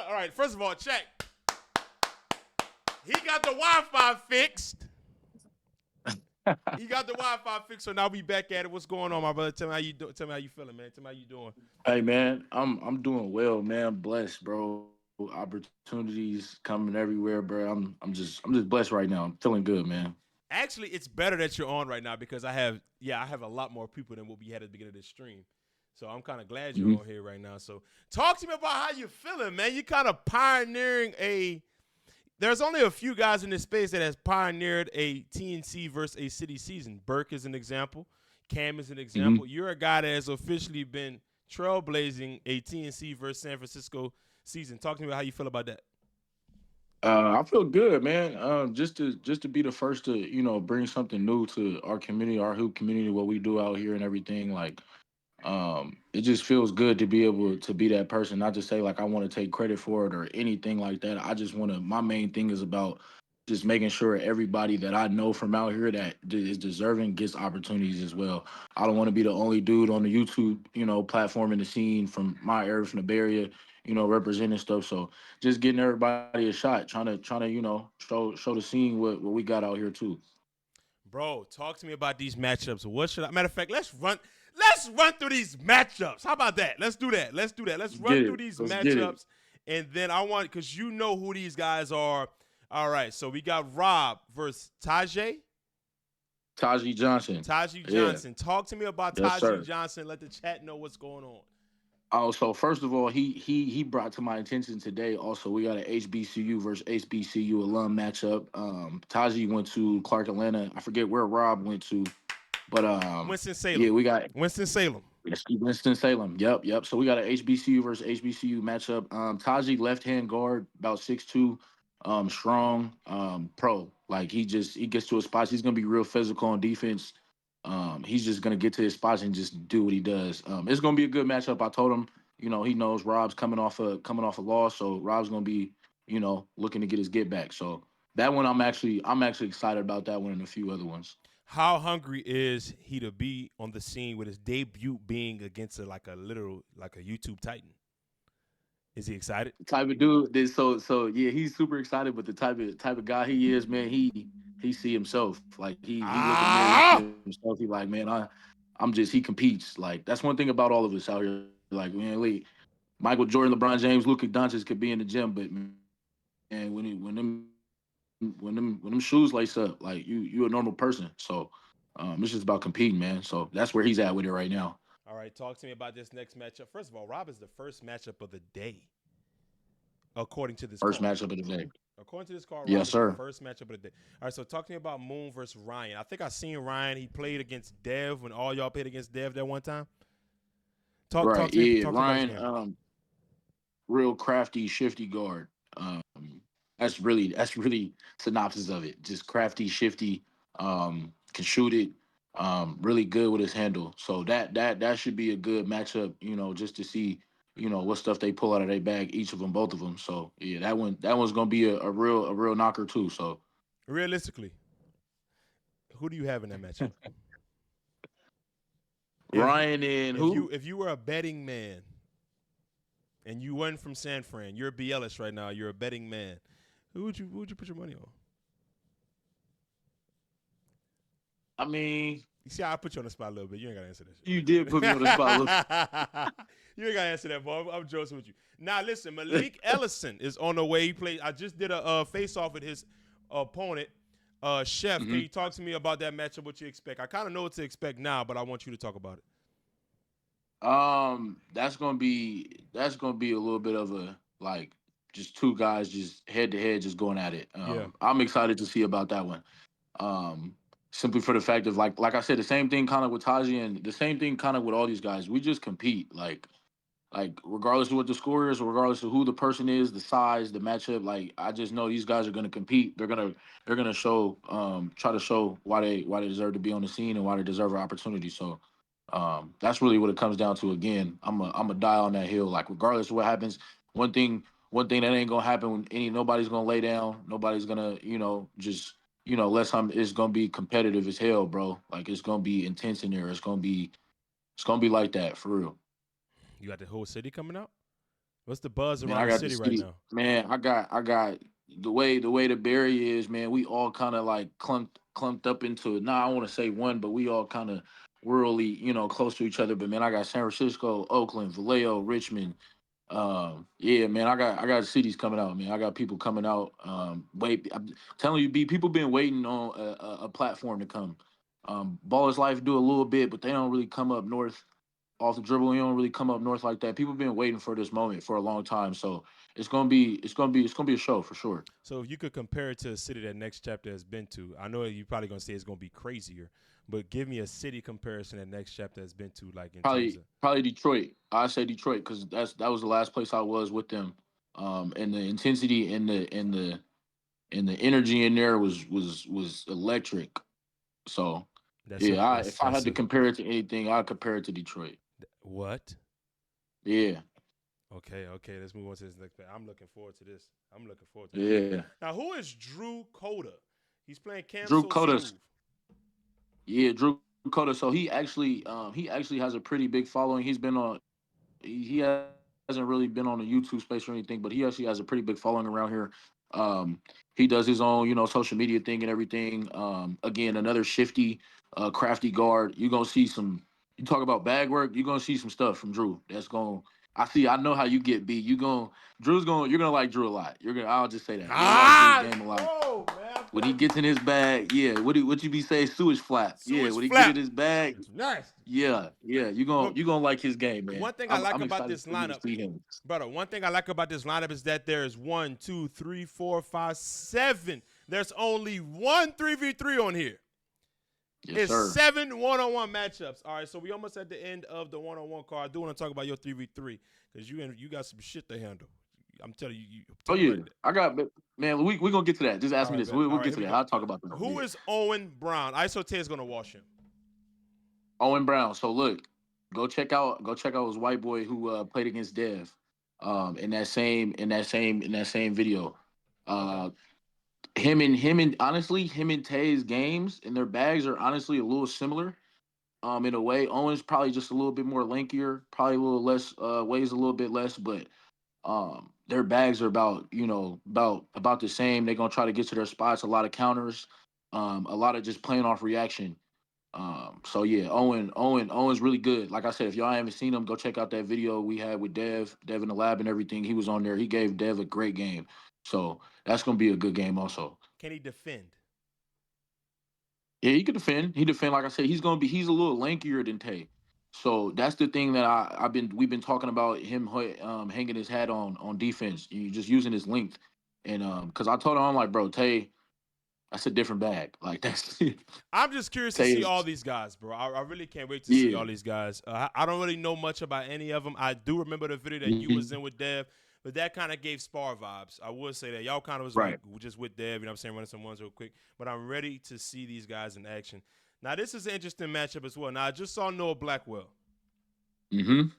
All right, first of all, check. He got the Wi-Fi fixed. He got the Wi-Fi fixed, so now we back at it. What's going on, my brother? Tell me how you do. Tell me how you feeling, man. Tell me how you doing. Hey man, I'm doing well, man. I'm blessed, bro. Opportunities coming everywhere, bro. I'm just blessed right now. I'm feeling good, man. Actually, it's better that you're on right now because I have a lot more people than what we had at the beginning of this stream. So I'm kind of glad you're Hmm. on here right now. So talk to me about how you're feeling, man. You kind of pioneering a. There's only a few guys in this space that has pioneered a TNC versus a city season. Burke is an example. Cam is an Hmm. example. You're a guy that has officially been trailblazing a TNC versus San Francisco season. Talk to me about how you feel about that. I feel good, man. Just to be the first to bring something new to our community, our hoop community, what we do out here and everything. Like, it just feels good to be able to be that person, not to say like I want to take credit for it or anything like that. I just want to. My main thing is about just making sure everybody that I know from out here that is deserving gets opportunities as well. I don't want to be the only dude on the YouTube, platform in the scene from my area, from the Bay Area, representing stuff. So just getting everybody a shot, trying to, show the scene what we got out here too. Bro, talk to me about these matchups. What should I? Matter of fact, Let's run through these matchups. How about that? Let's do that. Let's do that. Let's Let's run get through it. these Let's get it. matchups, and then I want because you know who these guys are. All right, so we got Rob versus Tajay. Taji Johnson. Tajee Yeah. Johnson. Talk to me about Yes, Tajee sir. Johnson. Let the chat know what's going on. Oh, so first of all, he brought to my attention today. Also, we got an HBCU versus HBCU alum matchup. Taji went to Clark Atlanta. I forget where Rob went to, but Winston yeah, Salem. we got Winston Salem. Winston Salem. Yep, yep. So we got an HBCU versus HBCU matchup. Taji left hand guard, about 6'2", strong, pro. Like he gets to his spots. He's gonna be real physical on defense. He's just gonna get to his spots and just do what he does. It's gonna be a good matchup. I told him, he knows Rob's coming off a loss, so Rob's gonna be, looking to get his get back. So that one I'm actually excited about that one and a few other ones. How hungry is he to be on the scene with his debut being against like a YouTube Titan? Is he excited? Type of dude. So yeah, he's super excited. But the type of guy he is, man, he see himself. Like he look in the mirror, he see Ah! himself. He like, man, I'm just he competes. Like that's one thing about all of us out here. Like man, Michael Jordan, LeBron James, Luka Doncic could be in the gym, but man, when them shoes lace up, like you a normal person. So it's just about competing, man. So that's where he's at with it right now. All right, talk to me about this next matchup. First of all, Rob is the first matchup of the day, according to this First card. matchup of the day. According to this card, Yes, Rob is the sir. first matchup of the day. All right, so talk to me about Moon versus Ryan. I think I seen Ryan. He played against Dev when all y'all played against Dev that one time. Talk Right. talk to me Yeah, talk to me about this Ryan. game. Real crafty, shifty guard. That's really synopsis of it. Just crafty, shifty, can shoot it. Really good with his handle. So that should be a good matchup. Just to see what stuff they pull out of their bag, each of them, both of them. So yeah, that one's gonna be a real knocker too. So Realistically, who do you have in that matchup? If you Ryan and if you who? if you were a betting man and you weren't from San Fran, you're a Ellis right now. You're a betting man. Who would you put your money on? I mean, You see, I put you on the spot a little bit. You ain't gotta answer that shit. you did put me on the spot. Look, You ain't gotta answer that, boy. I'm joking with you. Now, listen, Malik Ellison is on the way. He played. I just did a face off with his opponent, Chef. Can hmm you talk to me about that matchup? What you expect? I kind of know what to expect now, but I want you to talk about it. that's gonna be a little bit of a like just two guys just head to head just going at it. Yeah. I'm excited to see about that one. Um, Simply for the fact of like I said, the same thing kind of with Taji and the same thing kind of with all these guys. We just compete like regardless of what the score is, regardless of who the person is, the size, the matchup. Like I just know these guys are gonna compete. They're gonna show try to show why they deserve to be on the scene and why they deserve an opportunity. So that's really what it comes down to. Again, I'm a die on that hill. Like regardless of what happens, one thing one thing that ain't gonna happen when nobody's gonna lay down. Nobody's gonna just let some. It's gonna be competitive as hell, bro. Like it's gonna be intense in there. It's gonna be like that for real. You got the whole city coming out. What's the buzz Man, around I the got the city right city. now? Man, I got the way the Barry is, man, we all kind of like clumped up into it. Nah, I want to say one, but we all kind of rurally, close to each other. But man, I got San Francisco, Oakland, Vallejo, Richmond. Yeah, man, I got cities coming out, man. I got people coming out. Wait, I'm telling you, B, people been waiting on a platform to come. Ballers Life do a little bit, but they don't really come up north off the dribble. You don't really come up north like that. People been waiting for this moment for a long time, so it's gonna be a show for sure. So if you could compare it to a city that Next Chapter has been to, I know you're probably gonna say it's gonna be crazier, but give me a city comparison that Next Chapter has been to, like in terms Probably of probably Detroit. I say Detroit because that was the last place I was with them. And the intensity and the energy in there was electric. So that's a yeah, if I that's had to a compare it to anything, I'd compare it to Detroit. what? Yeah, Okay, okay. Let's move on to this next. I'm looking forward to this. I'm looking forward to this. yeah. Now, who is Drew Coda? He's playing Cam Drew So Cota. Smooth. Yeah, Drew Cota. So he actually has a pretty big following. He hasn't really been on the YouTube space or anything, but he actually has a pretty big following around here. He does his own, social media thing and everything. Again, another shifty, crafty guard. You're gonna see some. You talk about bag work. You're gonna see some stuff from Drew. That's going. I see. I know how you get beat. Drew's going. You're gonna like Drew a lot. You're gonna. I'll just say that. You're gonna like Drew's Ah, game a lot. oh man, I feel When he like gets in his bag, yeah. What you be saying? Sewage flap. Yeah. sewage When he get in flap. his bag, It's nasty. yeah, yeah. You But gonna you gonna like his game, man. one thing I I'm like I'm about excited this for you to lineup, see him. brother, one thing I like about this lineup is that there is 1, 2, 3, 4, 5, 7. There's only one 3v3 on here. Yes, It's sir. 7 one-on-one matchups. All right, so we almost at the end of the one-on-one card. I do want to talk about your 3v3 because you got some shit to handle. I'm telling you, Oh tell me yeah, right there. I got. Man, we gonna get to that. Just All ask me right, this. bet. We'll All right, get here to we that. go. I'll talk about that. Who Yeah. is Owen Brown? Iso Tay is going to wash him. Owen Brown. So look, go check out his white boy who played against Dev, in that same video. Okay. Uh, him and honestly, him and Tay's games and their bags are honestly a little similar. In a way, Owen's probably just a little bit more lankier, probably a little less, weighs a little bit less, but their bags are about the same. They're gonna try to get to their spots. A lot of counters, a lot of just playing off reaction. So yeah, Owen's really good. Like I said, if y'all haven't seen him, go check out that video we had with Dev in the lab and everything. He was on there. He gave Dev a great game. So that's gonna be a good game also. Can he defend? Yeah, he could defend. He defend. Like I said, he's a little lankier than Tay. So that's the thing that we've been talking about him hanging his hat on defense. You just using his length. And because I told him, I'm like, bro, Tay, that's a different bag. Like that's I'm just curious to Tay see is, all these guys, bro. I really can't wait to see yeah. all these guys. I don't really know much about any of them. I do remember the video that you was Mhm. in with Dev, but that kind of gave spar vibes. I would say that y'all kind of was like Right. just with Dev, you know what I'm saying, running some ones real quick. But I'm ready to see these guys in action. Now this is an interesting matchup as well. Now I just saw Noah Blackwell, Mm-hmm.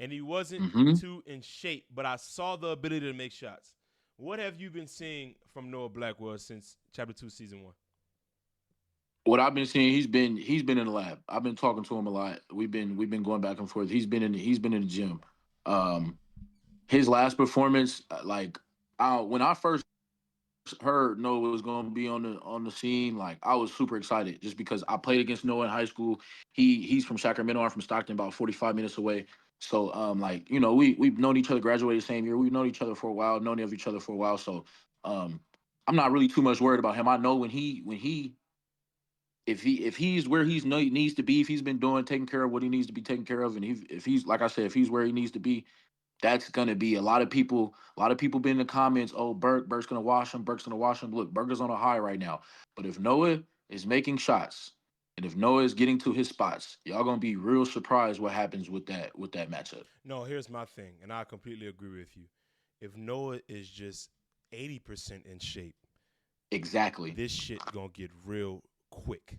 and he wasn't Mm-hmm. too in shape, but I saw the ability to make shots. What have you been seeing from Noah Blackwell since Chapter 2, Season 1? What I've been seeing, he's been in the lab. I've been talking to him a lot. We've been going back and forth. He's been in the gym. Um, his last performance, when I first heard Noah was going to be on the scene, like I was super excited just because I played against Noah in high school. He's from Sacramento. I'm from Stockton, about 45 minutes away. So we've known each other, graduated the same year. We've known each other for a while, known of each other for a while. So um, I'm not really too much worried about him. I know when he if he's where needs to be, if he's been doing taking care of what he needs to be taken care of, and if he's like I said, if he's where he needs to be, that's gonna be a lot of people. A lot of people been in the comments. Oh, Burke's gonna wash him. Burke's gonna wash him. Look, Burke's on a high right now. But if Noah is making shots, and if Noah is getting to his spots, y'all gonna be real surprised what happens with that matchup. No, here's my thing, and I completely agree with you. If Noah is just 80% in shape, Exactly. this shit gonna get real quick.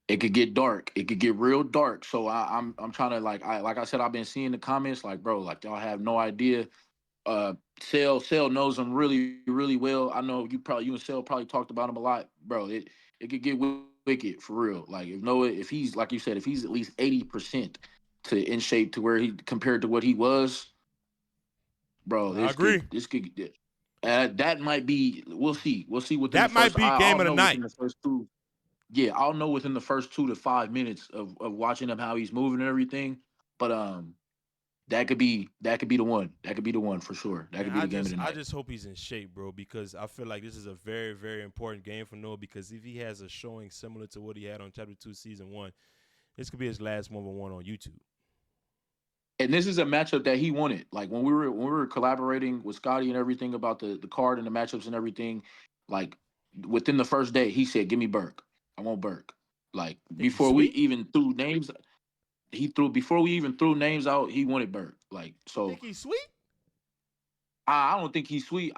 It could get dark. It could get real dark. So I'm trying to like I said, I've been seeing the comments like, bro, like y'all have no idea. Sale knows him really well. I know you and Sale probably talked about him a lot, bro. It could get wicked for real. Like if he's like you said, if he's at least 80% to in shape to where he compared to what he was, bro. I agree. This could. That might be. We'll see. We'll see within the That might first. be I'll game of the know night. within the first two. Yeah, I'll know within the first 2 to 5 minutes of watching him how he's moving and everything. But that could be the one. That could be the one for sure. That Man, could be the game of the I night. just hope he's in shape, bro, because I feel like this is a very, very important game for Noah. Because if he has a showing similar to what he had on Chapter 2, Season 1, this could be his last one on YouTube. And this is a matchup that he wanted. Like when we were collaborating with Scotty and everything about the card and the matchups and everything, like within the first day, he said, "Give me Burke. I want Burke." Like Think he's before we sweet? even threw names, he threw before we even threw names out, he wanted Burke. Like You think so, he's sweet? I don't think he's sweet.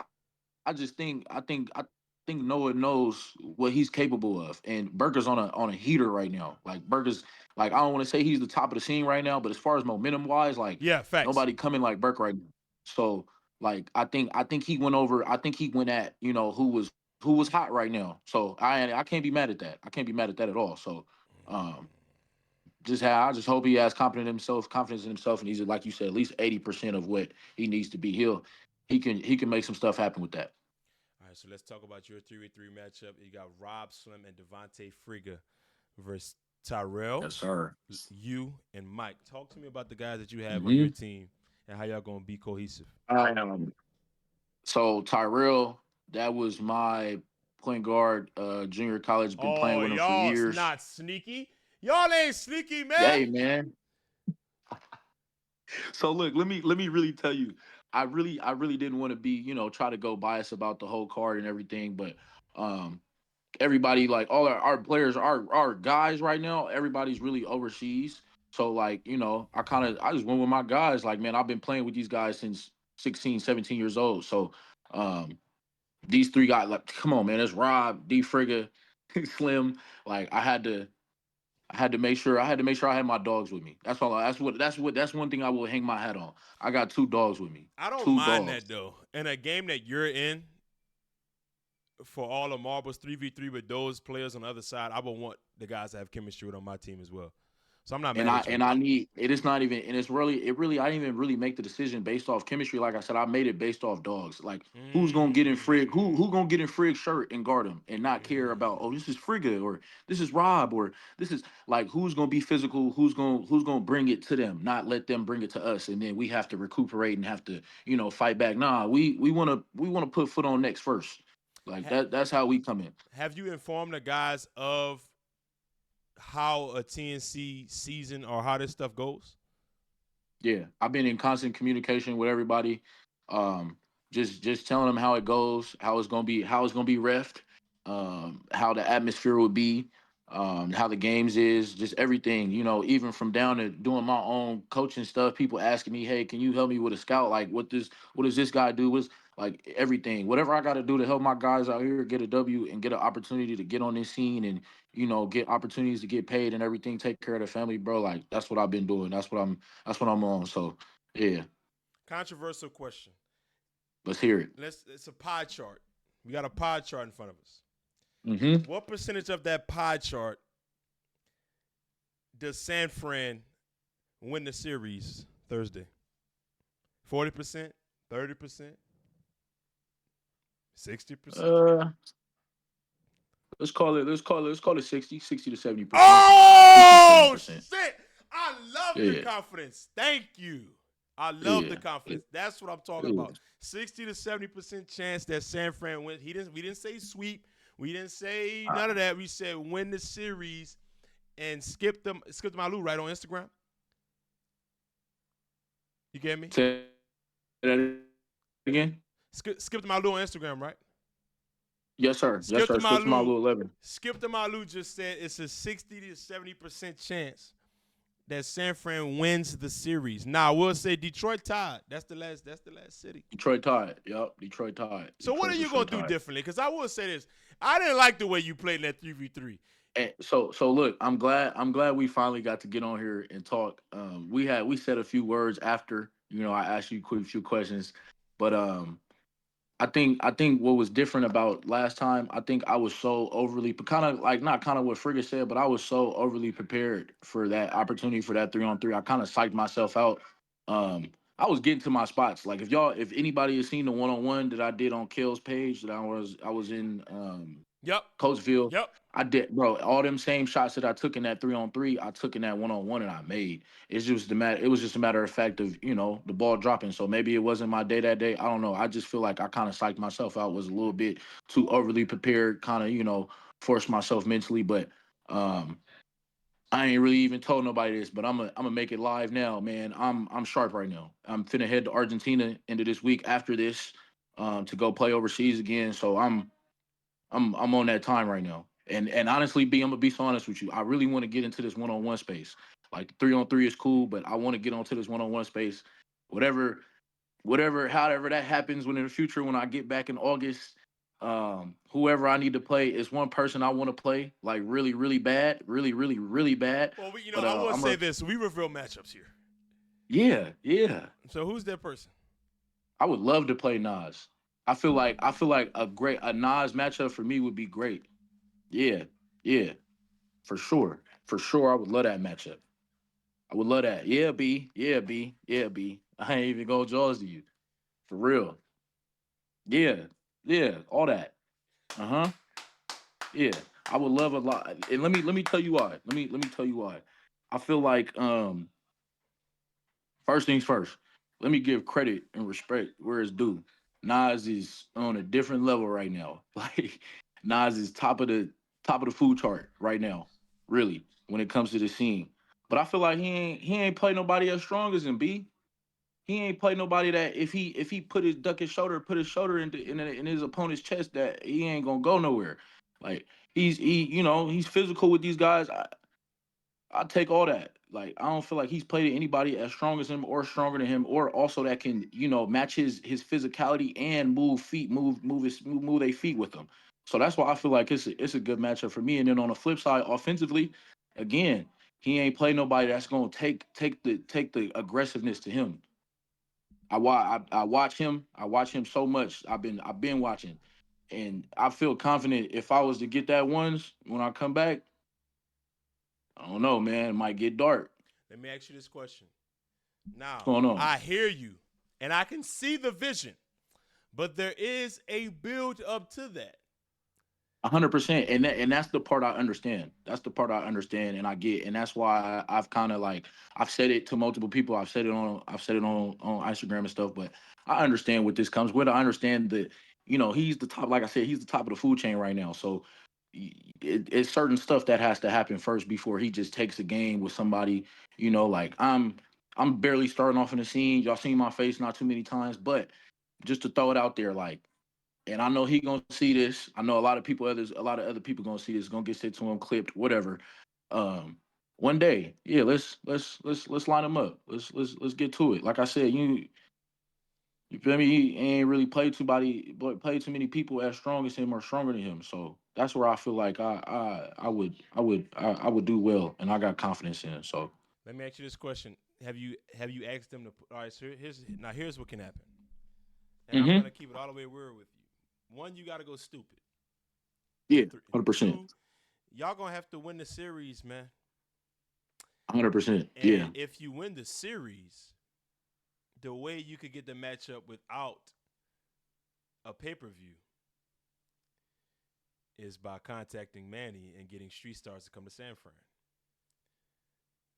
I think Noah knows what he's capable of, and Burker's on a heater right now. Like Burker's like I don't want to say he's the top of the scene right now, but as far as momentum wise, like Yeah, facts. nobody coming like Burke right now. So like I think he went over. I think he went at who was hot right now. So I can't be mad at that. I can't be mad at that at all. So um I just hope he has confidence in himself, and he's like you said, at least 80% of what he needs to be. He can make some stuff happen with that. All right, so let's talk about your 3v3 matchup. You got Rob Slim and Devontae Friga versus Tyrell, Yes, sir. you, and Mike. Talk to me about the guys that you have on your hmm team and how y'all gonna be cohesive. So Tyrell, that was my point guard, junior college. Been playing Oh, with him for y'all's years. not sneaky. Y'all ain't sneaky, man. Hey, man. So look, let me really tell you, I really didn't want to be, try to go bias about the whole card and everything, but um, everybody, like all our players, our guys right now, everybody's really overseas. So like, I just went with my guys. Like, man, I've been playing with these guys since 16, 17 years old. So um, these three guys, like, come on, man, it's Rob, D Frigga, Slim. Like I had to make sure I had my dogs with me. That's all. That's one thing I will hang my hat on. I got two dogs with me. I don't Two mind dogs. that though. In a game that you're in, for all the marbles 3v3 with those players on the other side, I would want the guys to have chemistry with on my team as well. So I'm not And mad I at you and with I that. need it is not even and it's really it really I didn't even really make the decision based off chemistry. Like I said, I made it based off dogs. Like who's gonna get in Frig who Mm. gonna get in Frig's shirt and guard him and not care about, oh, this is Frigga or this is Rob or this is like who's gonna be physical, who's gonna bring it to them, not let them bring it to us, and then we have to recuperate and have to, fight back. Nah, we wanna put foot on necks first. Like Ha- that's how we come in. have you informed the guys of how a TNC season or how this stuff goes? Yeah, I've been in constant communication with everybody. Um, just telling them how it goes, how it's gonna be refed, how the atmosphere would be, how the games is, just everything. Even from down to doing my own coaching stuff. People asking me, "Hey, can you help me with a scout? Like, what does this guy do? What's like everything? Whatever I got to do to help my guys out here get a W and get an opportunity to get on this scene and get opportunities to get paid and everything, take care of the family, bro. Like that's what I've been doing. That's what I'm on. So yeah, Controversial question. let's hear it. It's a pie chart. We got a pie chart in front of us. hmm What percentage of that pie chart does San Fran win the series Thursday? 40%, 30%, 60%? Uh, let's call it 60 to 70%. 60 to seventy Oh percent. shit! I love the Yeah, confidence. Thank you. I love the yeah, yeah. confidence. That's what I'm talking yeah. about. 60 to 70% chance that San Fran wins. We didn't say sweep. We didn't say Uh, none of that. We said win the series and skip the Malou right on Instagram. You get me? Say that again. Skip the Malou on Instagram, right? Yes, sir. Yes, Skip the sir. Skip to my Malou. little 11. Skip the Malou just said it's a 60 to 70% chance that San Fran wins the series. Now we'll say Detroit tied. That's the last. That's the last city. Detroit tied. Yup. Detroit tied. So what Detroit are for you sure gonna do tied. differently? Because I will say this: I didn't like the way you played in that 3v3. And so look, I'm glad we finally got to get on here and talk. We said a few words after, I asked you a few questions, but I think what was different about last time, I think I was so overly kind of like not kind of what Frigga said, but I was so overly prepared for that opportunity for that 3-on-3. I kind of psyched myself out. Um I was getting to my spots. Like if anybody has seen the one-on-one that I did on Kale's page that I was in Yep. Coachville. Yep. I did, bro. All them same shots that I took in that 3-on-3, I took in that one-on-one and I made. It's just the matter. It was just a matter of fact of the ball dropping. So maybe it wasn't my day that day. I don't know. I just feel like I kind of psyched myself out. Was a little bit too overly prepared. Kind of forced myself mentally. But um, I ain't really even told nobody this. But I'm gonna make it live now, man. I'm sharp right now. I'm finna head to Argentina into this week after this to go play overseas again. So I'm on that time right now. And honestly, B, I'm gonna be so honest with you. I really want to get into this one-on-one space. Like 3-on-3 is cool, but I want to get onto this one-on-one space. Whatever, however that happens when in the future when I get back in August, whoever I need to play is one person I want to play like really, really bad, really, really, really bad. Well, But I want to say this: we reveal matchups here. yeah. So who's that person? I would love to play Nas. I feel like a Nas matchup for me would be great. Yeah, yeah. For sure. For sure, I would love that matchup. I would love that. Yeah, B. Yeah, B. Yeah, B. I ain't even gonna jaws to you. For real. Yeah. Yeah. All that. Uh-huh. Yeah. I would love a lot. And let me tell you why. Let me tell you why. I feel like first things first, let me give credit and respect where it's due. Nas is on a different level right now. Like Nas is top of the food chart right now, really, when it comes to the scene. But I feel like he ain't played nobody as strong as him, B. He ain't played nobody that if he put his shoulder in his opponent's chest, that he ain't gonna go nowhere. Like he's physical with these guys. I take all that. Like I don't feel like he's played anybody as strong as him or stronger than him, or also that can match his physicality and move their feet with them. So that's why I feel like it's a good matchup for me. And then on the flip side, offensively, again, he ain't played nobody that's gonna take the aggressiveness to him. I watch him. I watch him so much. I've been watching, and I feel confident if I was to get that ones when I come back. I don't know, man. It might get dark. Let me ask you this question. What's Now, going on? I hear you, and I can see the vision, but there is a build up to that. 100%, and that's the part I understand. That's the part I understand and I get, and that's why I've kind of like I've said it to multiple people. I've said it on Instagram and stuff. But I understand what this comes with. I understand that he's the top. Like I said, he's the top of the food chain right now. So it's certain stuff that has to happen first before he just takes a game with somebody. Like I'm barely starting off in the scene. Y'all seen my face not too many times, but just to throw it out there, like. And I know he gonna see this. I know a lot of other people gonna see this. Gonna get sent to him, clipped, whatever. Um, One day, yeah, let's line him up. Let's get to it. Like I said, you feel me? He ain't really played too many people as strong as him or stronger than him. So that's where I feel like I would do well, and I got confidence in. So Let me ask you this question: Have you asked them to? All right, so here's what can happen, and I'm mm-hmm. gonna keep it all the way real with you. One, you got to go stupid. Yeah, 100%, Two, y'all gonna have to win the series, man. 100%. And Yeah, if you win the series, the way you could get the matchup without a pay per view is by contacting Manny and getting Street Stars to come to San Fran.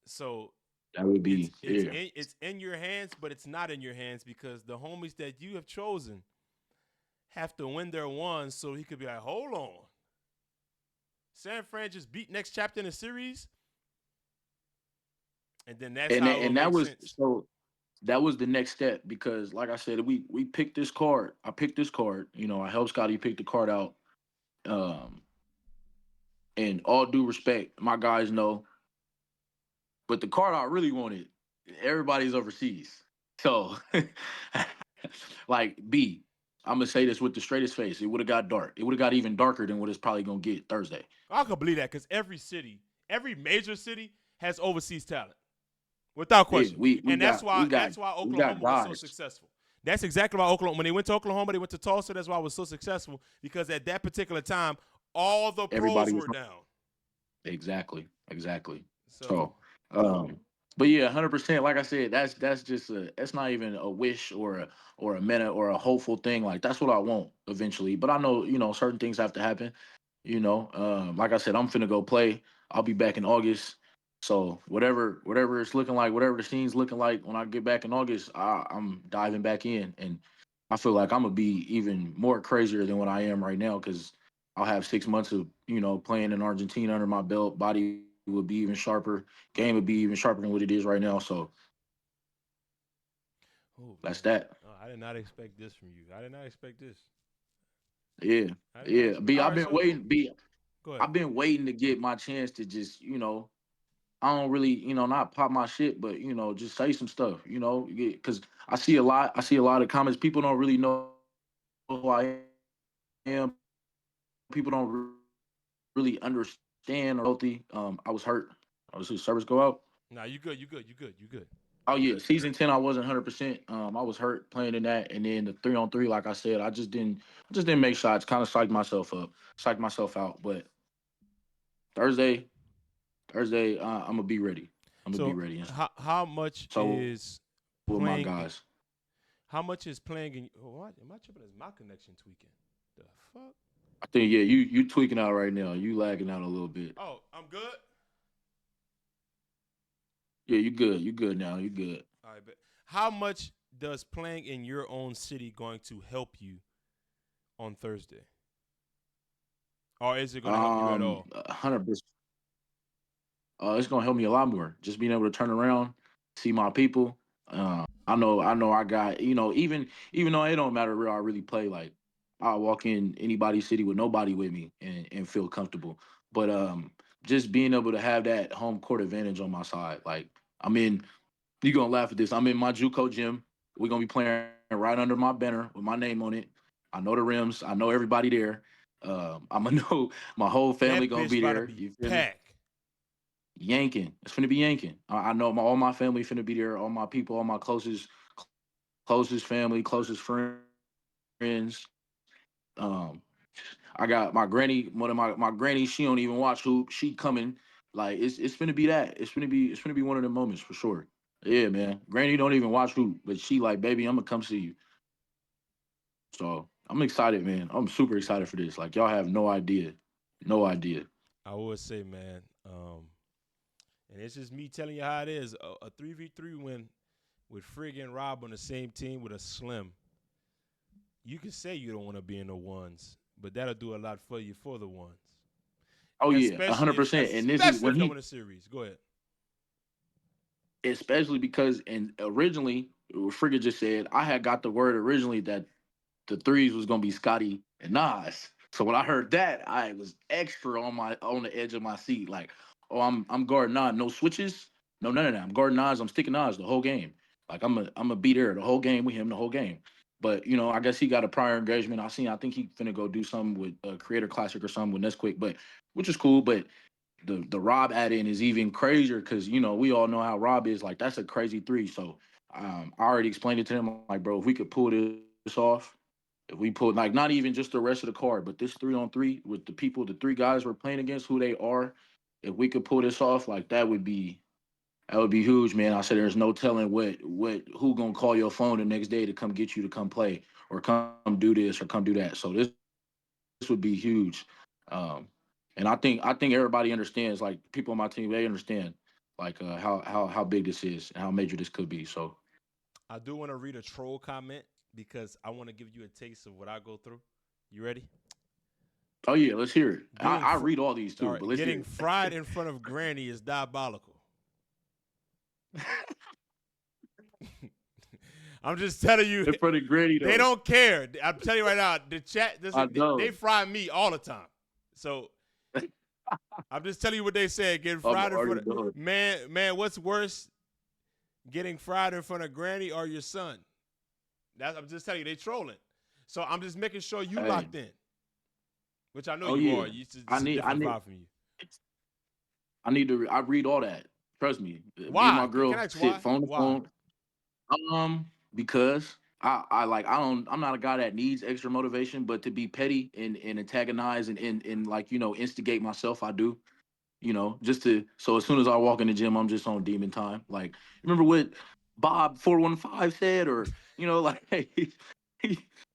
So that would it's be it's yeah. in, it's in your hands, but it's not in your hands because the homies that you have chosen have to win their one, so he could be like, hold on, San Fran just beat next chapter in the series, and then that's And how it will and that make was sense. so that was the next step because like I said, we picked this card. I picked this card. I helped Scotty pick the card out. Um, and all due respect, my guys know. But the card I really wanted, everybody's overseas. So like B, I'm gonna say this with the straightest face. It would have got dark. It would have got even darker than what it's probably gonna get Thursday. I could believe that because every city, every major city has overseas talent, without Yeah, question. we we And that's got we why got that's why we got Oklahoma was so guys. successful. That's exactly why Oklahoma, when they went to Oklahoma, they went to Tulsa. That's why it was so successful because at that particular time, all the Everybody pros was were down. exactly. So So um But yeah, 100%. Like I said, that's just that's not even a wish or a meta or a hopeful thing. Like that's what I want eventually. But I know certain things have to happen. Like I said, I'm finna go play. I'll be back in August. So whatever it's looking like, whatever the scene's looking like when I get back in August, I'm diving back in, and I feel like I'm gonna be even more crazier than what I am right now because I'll have 6 months of playing in Argentina under my belt. Body would be even sharper. Game would be even sharper than what it is right now. So Oh that's man, that. oh, I did not expect this from you. I did not expect this. Yeah, I did not yeah. expect. B, All I've right, been so waiting. B, go ahead. I've been waiting to get my chance to just I don't really, not pop my shit, but just say some stuff, because I see a lot of comments. People don't really know who I am. People don't really understand or healthy. I was hurt. Oh, this service go out. Nah, you good. You good. You good. You good. Oh yeah, season 10, I wasn't 100%. I was hurt playing in that, and then the 3-on-3, like I said, I just didn't make shots. Kind of psyched myself up, psyched myself out. But Thursday, I'm gonna be ready. I'm gonna be So ready. And how much so with my is guys. playing? How much is playing in? Oh, what am I tripping? Is my connection tweaking? The fuck? I think yeah, you tweaking out right now. You lagging out a little bit. Oh, I'm good. Yeah, you good. You good now. You good. All right, but how much does playing in your own city going to help you on Thursday, or is it going to help you at all? 100%. It's gonna help me a lot more. Just being able to turn around, see my people. I know. I got even though it don't matter where I really play. Like I walk in anybody's city with nobody with me and feel comfortable. But just being able to have that home court advantage on my side. Like I'm in. You gonna laugh at this? I'm in my JUCO gym. We're gonna be playing right under my banner with my name on it. I know the rims. I know everybody there. I'm gonna know my whole family That gonna bitch be about to there. be You feel me? packed. Yanking. It's finna be yanking. I know all my family finna be there. All my people, all my closest family, closest friends. Um, I got my granny. One of my grannies. She don't even watch hoop. She coming. Like it's finna be that. It's finna be one of the moments for sure. Yeah, man. Granny don't even watch hoop, but she like, baby, I'm gonna come see you. So I'm excited, man. I'm super excited for this. Like y'all have no idea, no idea. I would say, man, and it's just me telling you how it is. A 3v3 win with Frigg and Rob on the same team with a Slim. You can say you don't want to be in the ones, but that'll do a lot for you for the ones. Oh yeah, Especially if 100%. And this is especially when if y'all he win a series. Go ahead. especially because and originally Frigga just said I had got the word originally that the threes was gonna be Scotty and Nas. So when I heard that, I was extra on the edge of my seat, like, oh, I'm guarding Nas, no switches, no none of that. I'm guarding Nas, I'm sticking Nas the whole game. Like I'm a be there the whole game with him the whole game. But I guess he got a prior engagement. I think he finna go do something with a Creator Classic or something with Nesquik, but which is cool. But the Rob add in is even crazier because we all know how Rob is. Like that's a crazy three. So I already explained it to him. Like, bro, if we could pull this off, if we pull like not even just the rest of the card, but this 3-on-3 with the three guys we're playing against, who they are, if we could pull this off, like that would be huge, man. I said there's no telling what who gonna call your phone the next day to come get you to come play or come do this or come do that. So this would be huge. Um, and I think everybody understands. Like people on my team, they understand like how big this is and how major this could be. So I do want to read a troll comment because I want to give you a taste of what I go through. You ready? oh yeah, let's hear it. Getting I read all these all too, but right, let's getting hear fried it. in front of Granny is diabolical. I'm just telling you, In front of Granny they though. don't care. I'm telling you right now, the chat I they know. fry me all the time. So I'm just telling you what they said. Getting I'm fried in front already of knowing. man. What's worse, getting fried in front of Granny or your son? I'm just telling you, they trolling. So I'm just making sure you Hey, locked in, which I know oh you yeah. are. I It's a need I different need vibe from you. I read all that. Trust me. Me and my Why? Can girl I ask sit why? phone to Why? phone. Because I'm not a guy that needs extra motivation, but to be petty and antagonize and like instigate myself, I do. just to so as soon as I walk in the gym, I'm just on demon time. Like, remember what Bob 415 said, or like, hey,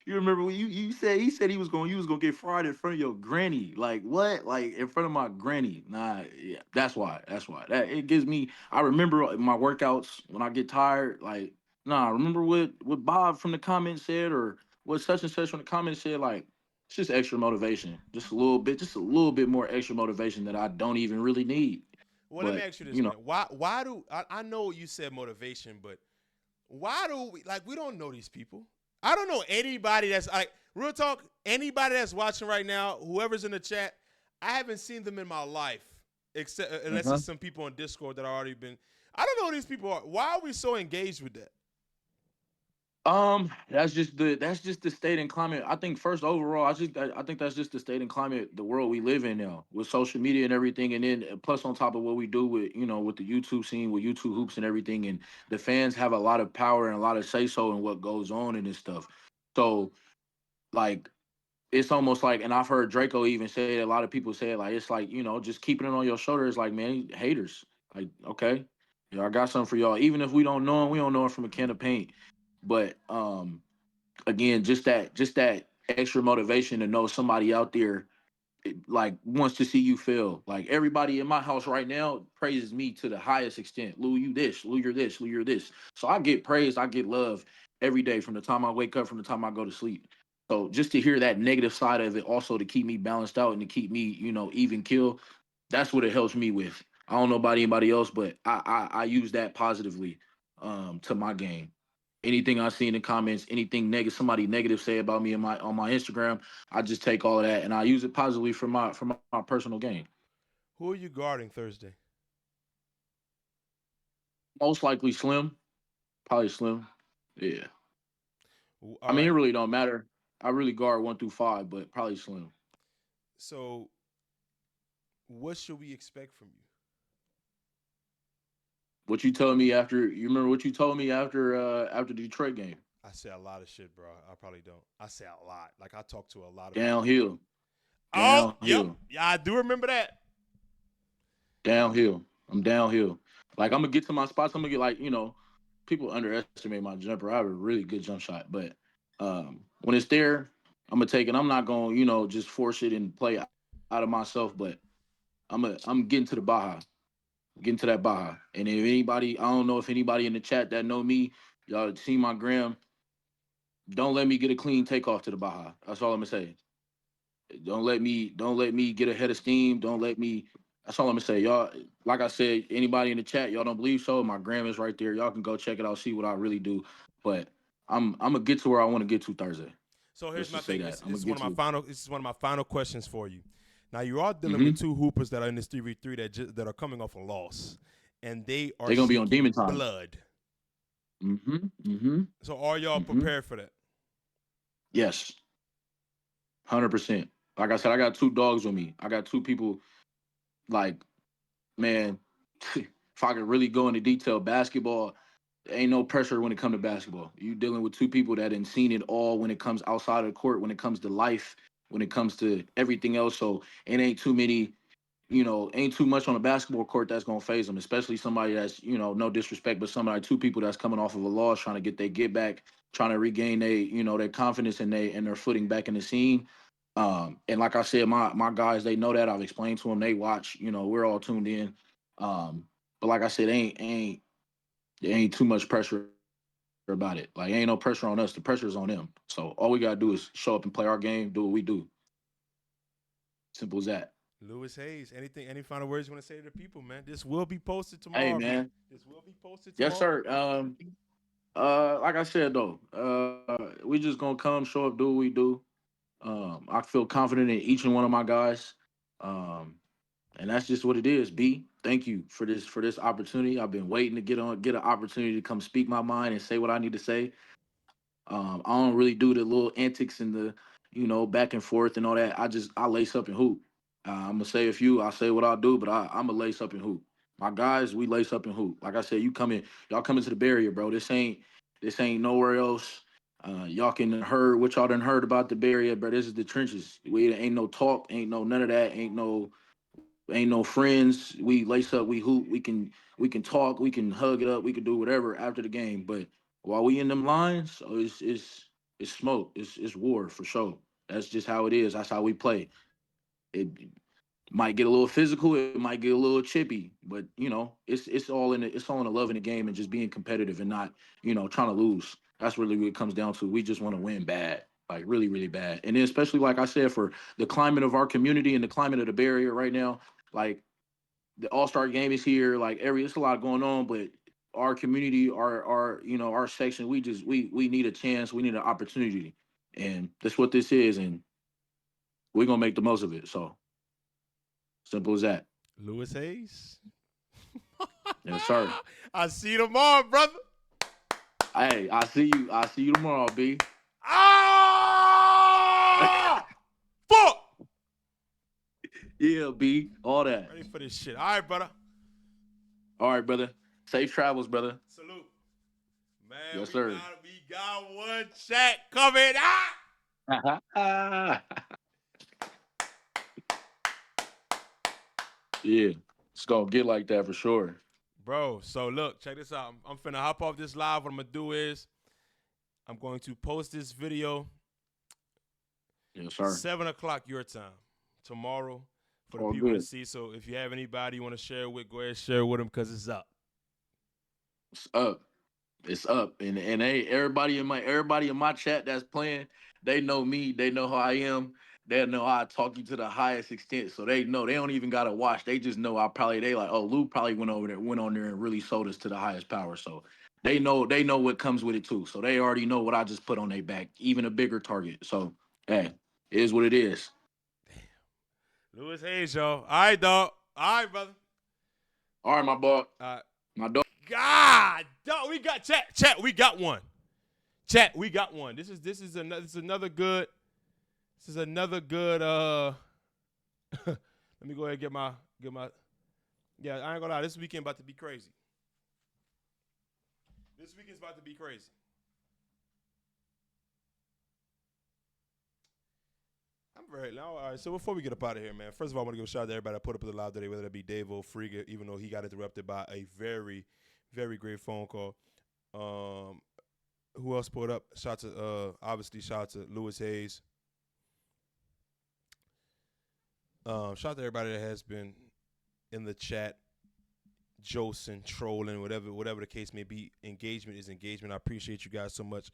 you remember what you said? He said you was gonna get fried in front of your granny. Like what? Like in front of my granny? Nah, yeah, that's why. That's why. That it gives me. I remember my workouts when I get tired. Like, nah, remember what Bob from the comments said, or what such and such from the comments said. Like, it's just extra motivation, just a little bit more extra motivation that I don't even really need. Well, let me But ask you this, man. Why do I know you said motivation, but why do we like we don't know these people? I don't know anybody that's like real talk. Anybody that's watching right now, whoever's in the chat, I haven't seen them in my life, except unless uh it's some people on Discord that already been. I don't know who these people are. Why are we so engaged with that? that's just the state and climate. I think first overall, I think that's just the state and climate, the world we live in now with social media and everything, and then plus on top of what we do with with the YouTube scene, with YouTube hoops and everything, and the fans have a lot of power and a lot of say so in what goes on in this stuff. So like it's almost like, and I've heard Draco even say it, a lot of people say it, like it's like just keeping it on your shoulders, like man, haters, like okay, I got something for y'all, even if we don't know him, we don't know him from a can of paint, but again, just that extra motivation to know somebody out there like wants to see you fail. Like everybody in my house right now praises me to the highest extent. Lou, you this, Lou, you're this, Lou, you're this. So I get praise, I get love every day from the time I wake up, from the time I go to sleep. So just to hear that negative side of it, also to keep me balanced out and to keep me, even kill, that's what it helps me with. I don't know about anybody else, but I use that positively to my game. Anything I see in the comments, anything negative, somebody negative say about me in my on my Instagram, I just take all of that and I use it positively for my personal gain. Who are you guarding Thursday? Most likely Slim, probably Slim. Yeah. I All mean, it right. really don't matter. I really guard 1 through 5, but probably Slim. So, what should we expect from you? What you told me after? You remember what you told me after the Detroit game? I say a lot of shit, bro. I probably don't. I say a lot. Like I talk to a lot of people. Downhill, Oh, yep. downhill, Yeah, I do remember that. downhill. I'm downhill. Like I'm gonna get to my spots. I'm gonna get like people underestimate my jumper. I have a really good jump shot, but when it's there, I'm gonna take it. I'm not gonna just force it and play out of myself, but I'm getting to the Baja, getting to that Baja. And if anybody, I don't know if anybody in the chat that know me, y'all see my gram. Don't let me get a clean takeoff to the Baja. That's all I'm gonna say. Don't let me get ahead of steam. Don't let me. That's all I'm gonna say, y'all. Like I said, anybody in the chat, y'all don't believe so. My gram is right there. Y'all can go check it out, see what I really do. But I'm gonna get to where I want to get to Thursday. So here's Let's my just say thing. that I'm This gonna is one get of my to it. final. This is one of my final questions for you. Now you are dealing Mm-hmm. with two hoopers that are in this 3v3 that are coming off a loss, and they are They're gonna be on demon seeking time. blood. Mm-hmm. Mm-hmm. So are y'all Mm-hmm. prepared for that? Yes, 100%. Like I said, I got two dogs with me. I got two people. Like, man, if I could really go into detail, basketball, ain't no pressure when it comes to basketball. You dealing with two people that ain't seen it all when it comes outside of the court, when it comes to life, when it comes to everything else. So it ain't too many, ain't too much on the basketball court that's gonna phase them, especially somebody that's, no disrespect, but somebody, two people that's coming off of a loss, trying to get their get back, trying to regain their confidence and their footing back in the scene. And like I said, my guys, they know that. I've explained to them, they watch, we're all tuned in. But like I said, ain't too much pressure about it. Like ain't no pressure on us. The pressure is on them. So all we gotta do is show up and play our game, do what we do. Simple as that. Lewis Hayes, any final words you want to say to the people, man? This will be posted Hey tomorrow. man. This will be posted Yes, tomorrow. sir. Like I said though, we just gonna come, show up, do what we do. I feel confident in each and one of my guys. Um, and that's just what it is. B, thank you for this opportunity. I've been waiting to get an opportunity to come speak my mind and say what I need to say. I don't really do the little antics and the, back and forth and all that. I lace up and hoop. I'm gonna say a few. I say what I do, but I'm gonna lace up and hoop. My guys, we lace up and hoop. Like I said, y'all come into the barrier, bro. This ain't nowhere else. Y'all can heard what y'all done heard about the barrier, but this is the trenches. We ain't no talk, ain't no none of that, ain't no Ain't no friends. We lace up, we hoop, we can talk, we can hug it up, we can do whatever after the game. But while we in them lines, oh, it's smoke. It's war for sure. That's just how it is. That's how we play. It might get a little physical, it might get a little chippy, but it's all in the love in the game and just being competitive and not, trying to lose. That's really what it comes down to. We just want to win bad. Like really, really bad. And then especially like I said, for the climate of our community and the climate of the Bay Area right now, like the All-Star game is here, like it's a lot going on, but our community, our section, we need a chance, we need an opportunity. And that's what this is, and we're gonna make the most of it. So simple as that. Lewis Hayes. Yes, sir. I see you tomorrow, brother. Hey, I see you. I see you tomorrow, B. Ah! Fuck! Yeah, B. All that. Ready for this shit. All right, brother. All right, brother. Safe travels, brother. Salute. Man, Yes, sir. we got one chat coming out. Yeah, it's gonna get like that for sure. Bro, so look, check this out. I'm finna hop off this live. What I'm gonna do is I'm going to post this video Yes, sir. 7 o'clock your time tomorrow for the All people to good. see. So if you have anybody you want to share with, go ahead and share with them because it's up. It's up. It's up. And hey, everybody in my chat that's playing, they know me. They know how I am. They know how I talk you to the highest extent. So they know they don't even gotta watch. They just know they like, oh, Lou probably went on there and really sold us to the highest power. So they know what comes with it too. So they already know what I just put on their back, even a bigger target. So hey, it is what it is. Lewis Hayes, y'all. All right, dog. All right, brother. All right, my boy. All right. My dog. God, dog, we got chat. We got one. Chat, we got one. This is another good. This is another good. Let me go ahead and get my. Yeah, I ain't gonna lie. This weekend about to be crazy. This weekend's about to be crazy. I'm very now. All right, so before we get up out of here, man, first of all, I want to give a shout out to everybody that put up the live today, whether that be Dave O. Friga, even though he got interrupted by a very, very great phone call. Who else put up? Obviously, shout out to Lewis Hayes. Shout out to everybody that has been in the chat, Josin, trolling, whatever the case may be. Engagement is engagement. I appreciate you guys so much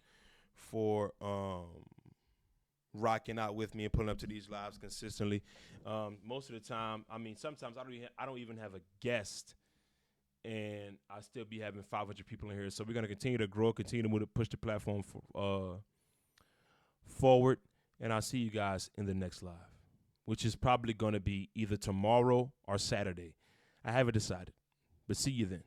for rocking out with me and pulling up to these lives consistently. Most of the time, I mean, sometimes I don't even have a guest, and I still be having 500 people in here. So we're gonna continue to grow, continue to push the platform forward, and I'll see you guys in the next live, which is probably gonna be either tomorrow or Saturday. I haven't decided, but see you then.